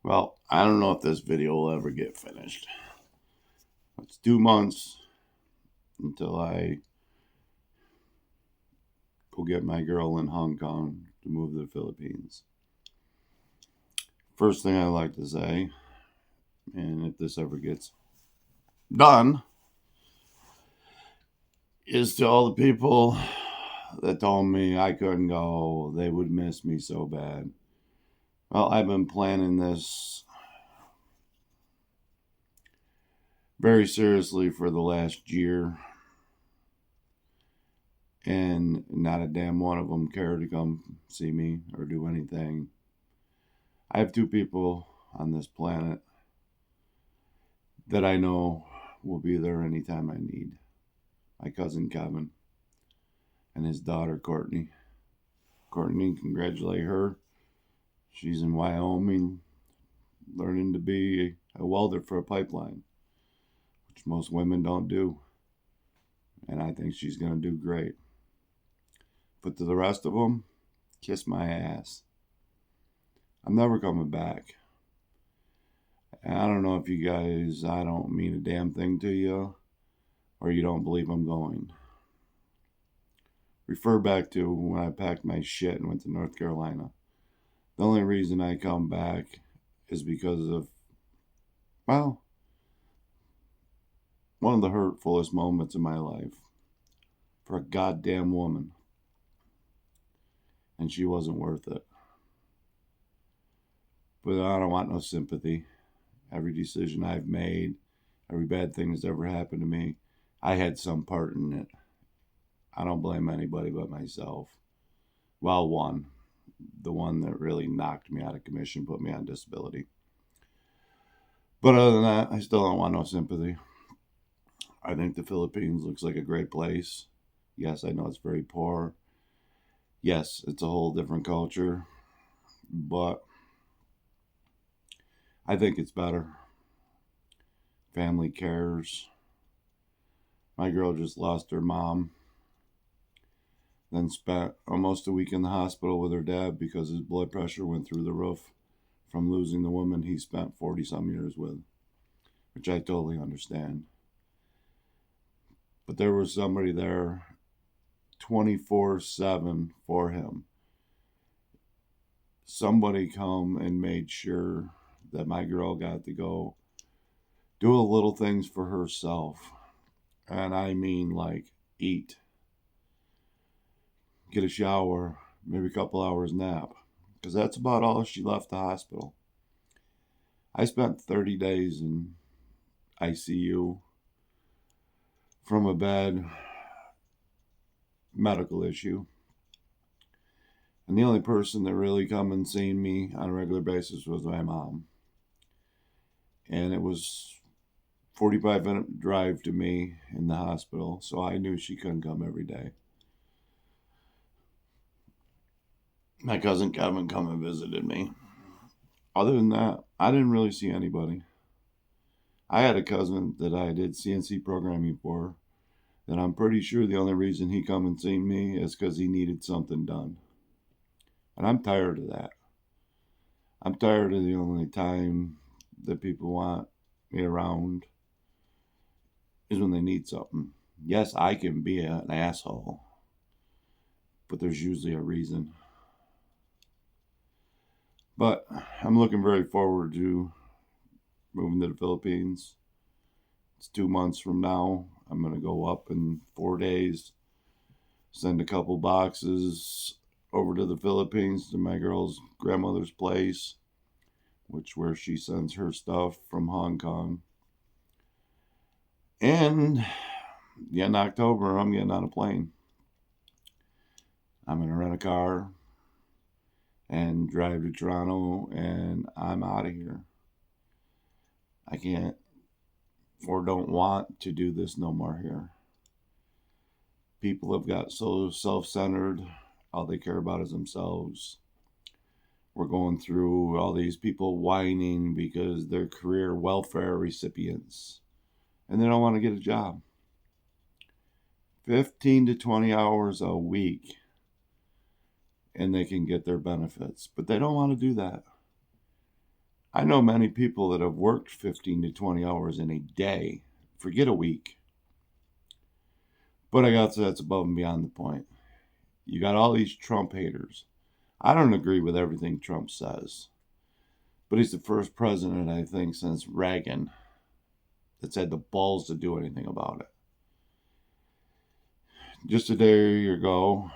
Well, I don't know if this video will ever get finished. It's 2 months until I go get my girl in Hong Kong to move to the Philippines. First thing I like to say, and if this ever gets done, is to all the people that told me I couldn't go, they would miss me so bad. Well, I've been planning this very seriously for the last year, and not a damn one of them cared to come see me or do anything. I have two people on this planet that I know will be there anytime I need. My cousin Kevin and his daughter Courtney. Courtney, congratulate her. She's in Wyoming learning to be a welder for a pipeline, which most women don't do. And I think she's going to do great. But to the rest of them, kiss my ass. I'm never coming back. And I don't know if you guys, I don't mean a damn thing to you, or you don't believe I'm going. Refer back to when I packed my shit and went to North Carolina. The only reason I come back is because of, well, one of the hurtfulest moments in my life for a goddamn woman. And she wasn't worth it. But I don't want no sympathy. Every decision I've made, every bad thing that's ever happened to me, I had some part in it. I don't blame anybody but myself. Well, the one that really knocked me out of commission, put me on disability. But other than that, I still don't want no sympathy. I think the Philippines looks like a great place. Yes, I know it's very poor. Yes, it's a whole different culture. But I think it's better. Family cares. My girl just lost her mom. Then spent almost a week in the hospital with her dad because his blood pressure went through the roof from losing the woman he spent 40 some years with, which I totally understand. But there was somebody there 24/7 for him. Somebody come and made sure that my girl got to go do a little things for herself. And I mean like eat, get a shower, maybe a couple hours nap. Because that's about all she left the hospital. I spent 30 days in ICU from a bad medical issue. And the only person that really come and seen me on a regular basis was my mom. And it was 45-minute drive to me in the hospital, so I knew she couldn't come every day. My cousin Kevin come and visited me. Other than that, I didn't really see anybody. I had a cousin that I did CNC programming for, that I'm pretty sure the only reason he come and seen me is because he needed something done. And I'm tired of that. I'm tired of the only time that people want me around is when they need something. Yes, I can be an asshole, but there's usually a reason. But I'm looking very forward to moving to the Philippines. It's 2 months from now. I'm going to go up in 4 days, send a couple boxes over to the Philippines to my girl's grandmother's place, where she sends her stuff from Hong Kong. And in October, I'm getting on a plane. I'm going to rent a car and drive to Toronto, and I'm out of here. I can't or don't want to do this no more here. People have got so self-centered. All they care about is themselves. We're going through all these people whining because they're career welfare recipients and they don't want to get a job. 15 to 20 hours a week and they can get their benefits, but they don't want to do that. I know many people that have worked 15 to 20 hours in a day, forget a week. But I got to that's above and beyond the point. You got all these Trump haters. I don't agree with everything Trump says, but he's the first president, I think, since Reagan that's had the balls to do anything about it. Just a day ago,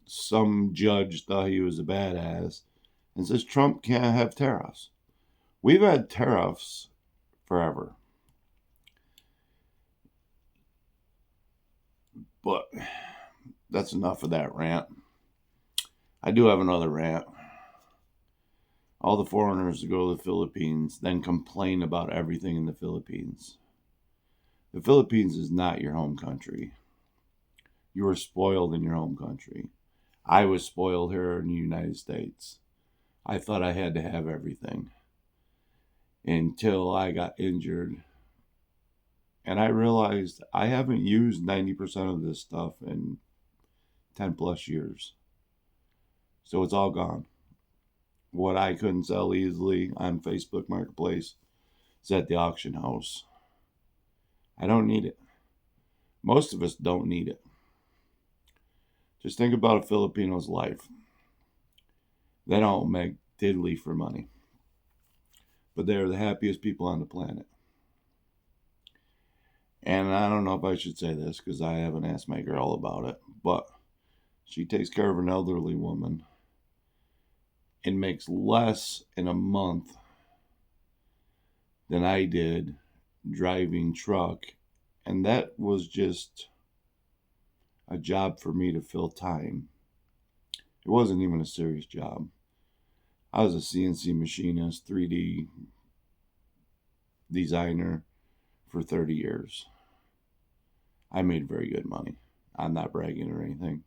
some judge thought he was a badass and says Trump can't have tariffs. We've had tariffs forever. But that's enough of that rant. I do have another rant. All the foreigners that go to the Philippines then complain about everything in the Philippines. The Philippines is not your home country. You were spoiled in your home country. I was spoiled here in the United States. I thought I had to have everything until I got injured. And I realized I haven't used 90% of this stuff in 10 plus years. So it's all gone. What I couldn't sell easily on Facebook Marketplace is at the auction house. I don't need it. Most of us don't need it. Just think about a Filipino's life. They don't make diddly for money, but they're the happiest people on the planet. And I don't know if I should say this because I haven't asked my girl about it, but she takes care of an elderly woman and makes less in a month than I did driving truck. And that was just a job for me to fill time. It wasn't even a serious job. I was a CNC machinist, 3D designer for 30 years. I made very good money. I'm not bragging or anything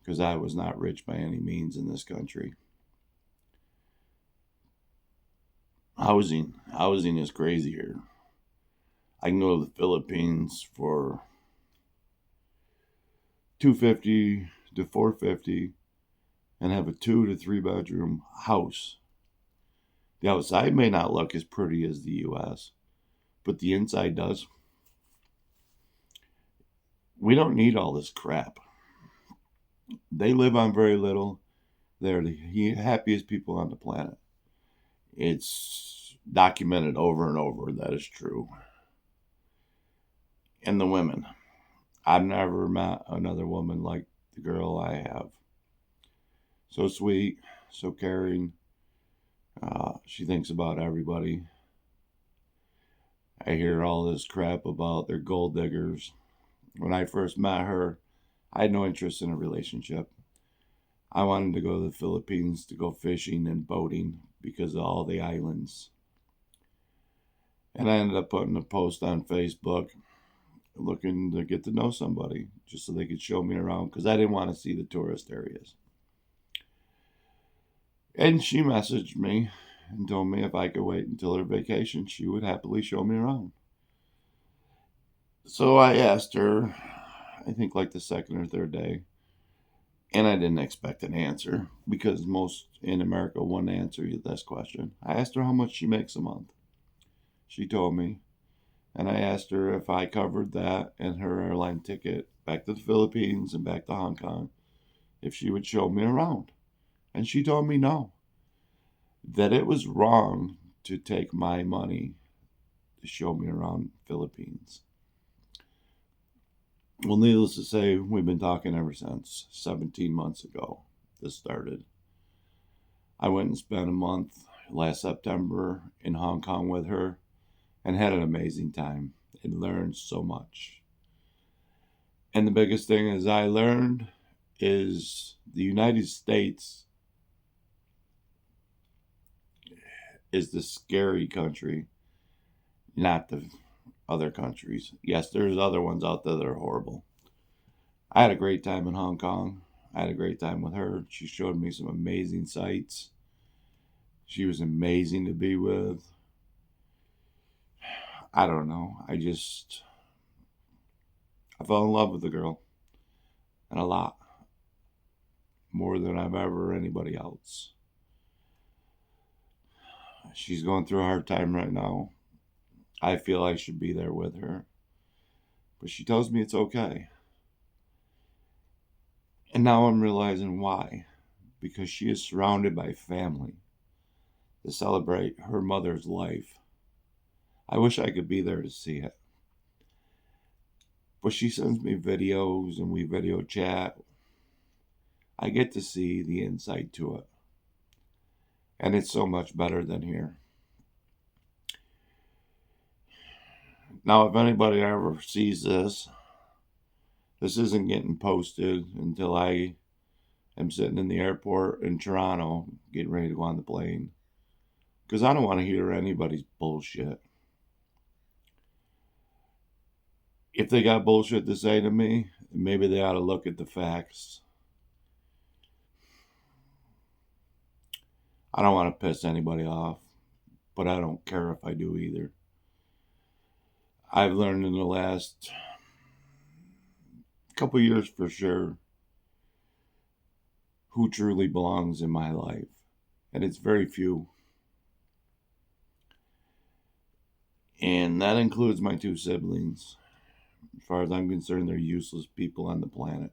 because I was not rich by any means in this country. Housing is crazy here. I can go to the Philippines for $250 to $450 and have a 2 to 3 bedroom house. The outside may not look as pretty as the US, but the inside does. We don't need all this crap. They live on very little. They're the happiest people on the planet. It's documented over and over that is true. And the women. I've never met another woman like the girl I have. So sweet, so caring. She thinks about everybody. I hear all this crap about they're gold diggers. When I first met her, I had no interest in a relationship. I wanted to go to the Philippines to go fishing and boating because of all the islands. And I ended up putting a post on Facebook looking to get to know somebody just so they could show me around because I didn't want to see the tourist areas. And she messaged me and told me if I could wait until her vacation, she would happily show me around. So I asked her, I think like the second or third day, and I didn't expect an answer because most in America wouldn't answer you this question. I asked her how much she makes a month. She told me, and I asked her if I covered that and her airline ticket back to the Philippines and back to Hong Kong, if she would show me around. And she told me no, that it was wrong to take my money to show me around Philippines. Well, needless to say, we've been talking ever since. 17 months ago, this started. I went and spent a month last September in Hong Kong with her and had an amazing time and learned so much. And the biggest thing is I learned is the United States is the scary country, not the other countries. Yes, there's other ones out there that are horrible. I had a great time in Hong Kong. I had a great time with her. She showed me some amazing sights. She was amazing to be with. I don't know. I fell in love with the girl. And a lot. More than I've ever anybody else. She's going through a hard time right now. I feel I should be there with her. But she tells me it's okay. And now I'm realizing why. Because she is surrounded by family to celebrate her mother's life. I wish I could be there to see it. But she sends me videos and we video chat. I get to see the insight to it. And it's so much better than here. Now, if anybody ever sees this, this isn't getting posted until I am sitting in the airport in Toronto getting ready to go on the plane. Because I don't want to hear anybody's bullshit. If they got bullshit to say to me, maybe they ought to look at the facts. I don't want to piss anybody off, but I don't care if I do either. I've learned in the last couple years for sure who truly belongs in my life. And it's very few. And that includes my two siblings. As far as I'm concerned, they're useless people on the planet.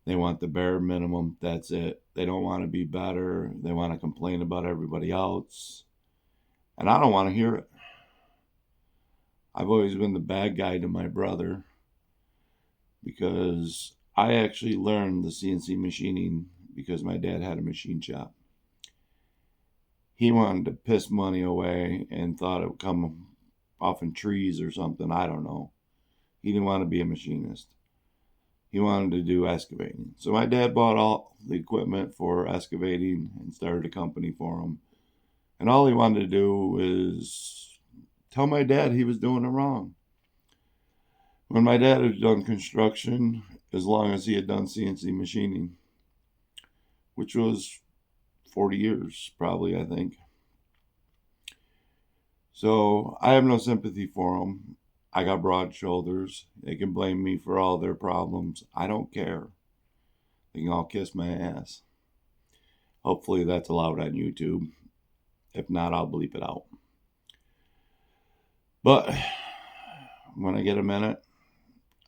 They want the bare minimum. That's it. They don't want to be better. They want to complain about everybody else. And I don't want to hear it. I've always been the bad guy to my brother because I actually learned the CNC machining because my dad had a machine shop. He wanted to piss money away and thought it would come off in trees or something. I don't know. He didn't want to be a machinist. He wanted to do excavating. So my dad bought all the equipment for excavating and started a company for him. And all he wanted to do was tell my dad he was doing it wrong. When my dad had done construction, as long as he had done CNC machining, which was 40 years probably, I think. So I have no sympathy for him. I got broad shoulders. They can blame me for all their problems. I don't care. They can all kiss my ass. Hopefully that's allowed on YouTube. If not, I'll bleep it out. But when I get a minute,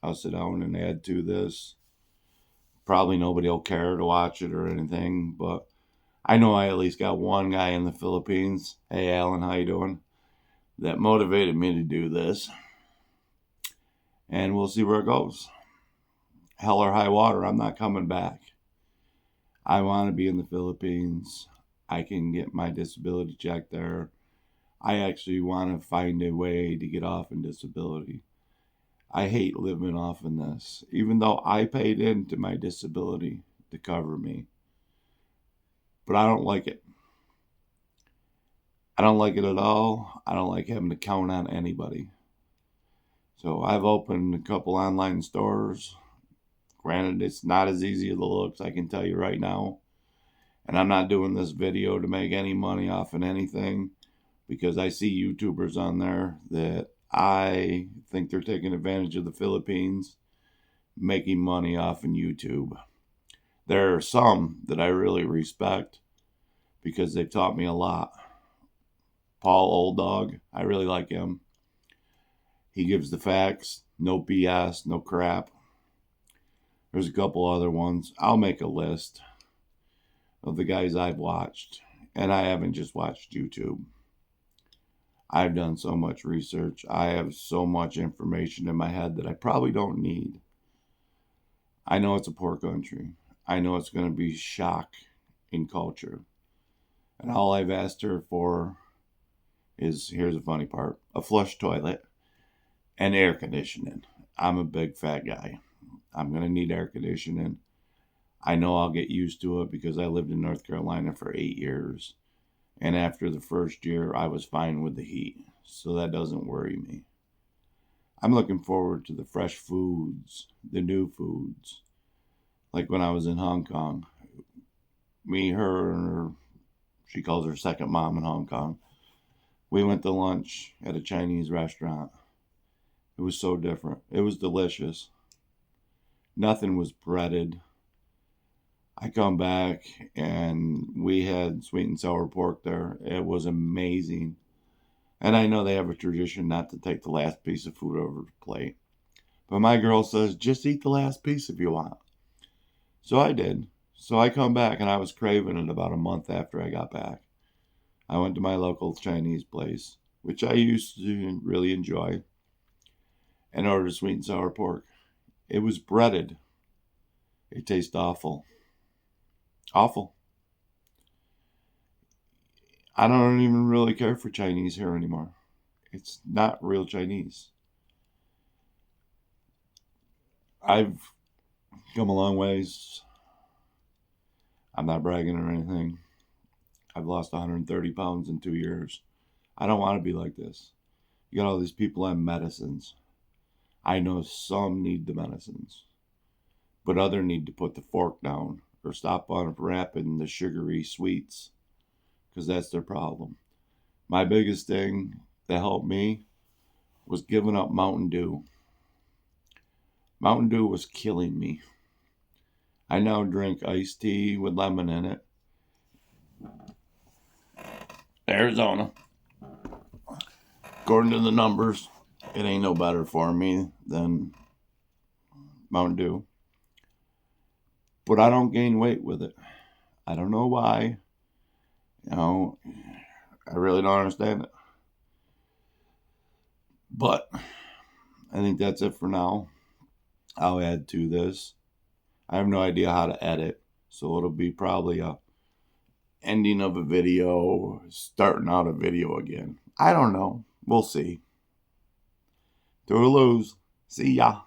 I'll sit down and add to this. Probably nobody will care to watch it or anything, but I know I at least got one guy in the Philippines. Hey, Alan, how you doing? That motivated me to do this. And we'll see where it goes. Hell or high water, I'm not coming back. I want to be in the Philippines. I can get my disability check there. I actually want to find a way to get off in disability. I hate living off in this, even though I paid into my disability to cover me. But I don't like it. I don't like it at all. I don't like having to count on anybody. So I've opened a couple online stores. Granted, it's not as easy as it looks, I can tell you right now. And I'm not doing this video to make any money off of anything because I see YouTubers on there that I think they're taking advantage of the Philippines, making money off of YouTube. There are some that I really respect because they've taught me a lot. Paul Old Dog, I really like him. He gives the facts, no BS, no crap. There's a couple other ones. I'll make a list of the guys I've watched. And I haven't just watched YouTube. I've done so much research. I have so much information in my head that I probably don't need. I know it's a poor country. I know it's going to be shock in culture. And all I've asked her for is, here's the funny part, a flush toilet and air conditioning. I'm a big fat guy. I'm going to need air conditioning. I know I'll get used to it because I lived in North Carolina for 8 years. And after the first year, I was fine with the heat. So that doesn't worry me. I'm looking forward to the fresh foods, the new foods. Like when I was in Hong Kong. Me, her, and her, she calls her second mom in Hong Kong. We went to lunch at a Chinese restaurant. It was so different. It was delicious. Nothing was breaded. I come back and we had sweet and sour pork there. It was amazing. And I know they have a tradition not to take the last piece of food over the plate. But my girl says, just eat the last piece if you want. So I did. So I come back and I was craving it about a month after I got back. I went to my local Chinese place, which I used to really enjoy, and ordered sweet and sour pork. It was breaded. It tastes awful. Awful. I don't even really care for Chinese here anymore. It's not real Chinese. I've come a long ways. I'm not bragging or anything. I've lost 130 pounds in 2 years. I don't want to be like this. You got all these people on medicines. I know some need the medicines, but others need to put the fork down or stop unwrapping the sugary sweets because that's their problem. My biggest thing that helped me was giving up Mountain Dew. Mountain Dew was killing me. I now drink iced tea with lemon in it. Arizona. According to the numbers, it ain't no better for me than Mountain Dew. But I don't gain weight with it. I don't know why. You know, I really don't understand it. But I think that's it for now. I'll add to this. I have no idea how to edit, so it'll be probably a ending of a video, starting out a video again. I don't know. We'll see. Toodaloos. See ya.